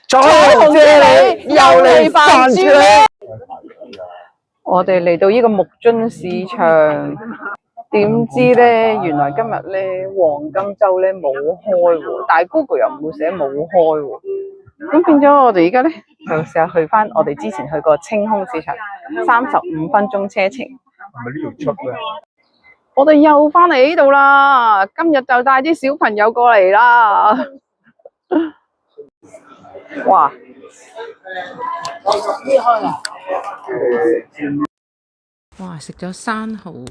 彩虹姐你又嚟煩住你。我哋嚟到呢個木津市場，點知咧，原來今日咧黃金周咧冇開喎，但係 Google 又唔會寫冇開喎。咁變咗我哋而家咧就試下去翻我哋之前去過青空市場，35分鐘車程。係咪呢條出咧？我哋又翻嚟呢度啦，今日就帶啲小朋友過嚟啦。哇！哇！食咗生蠔、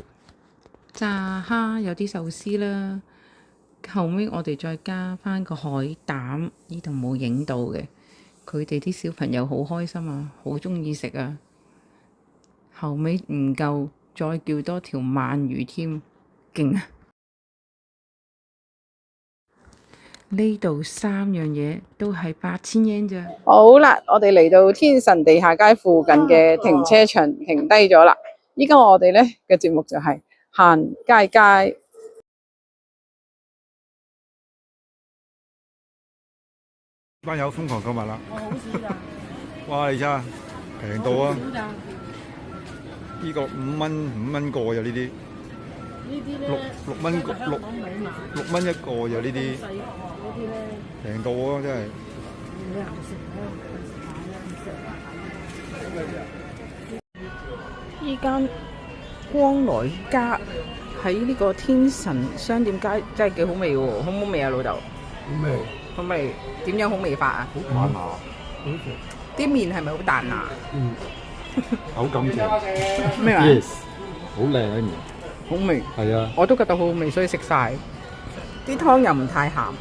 炸蝦，有啲壽司啦。後尾我哋再加翻個海膽，呢度冇影到嘅。佢哋啲小朋友好開心啊，好中意食啊。後尾唔夠，再叫多條鰻魚添，勁啊！呢度3樣嘢都係8000yen咋。好啦，我哋嚟到天神地下街附近嘅停車場停低咗啦。依家我哋咧嘅節目就係行街街。班友瘋狂購物啦！哇！你真係平到啊！呢個5蚊個有呢啲，6蚊一個有呢啲，平到啊！真係。依間光來家喺呢個天神商店街真係幾好味喎，好唔好味啊老豆？好味。好味，點樣好味法啊？好彈牙，好食。啲麵係咪好彈牙？嗯。口感正。咩啊 ？Yes， 好靚啲麵。好味。係啊。我都覺得好好味，所以食晒。啲湯又唔太鹹。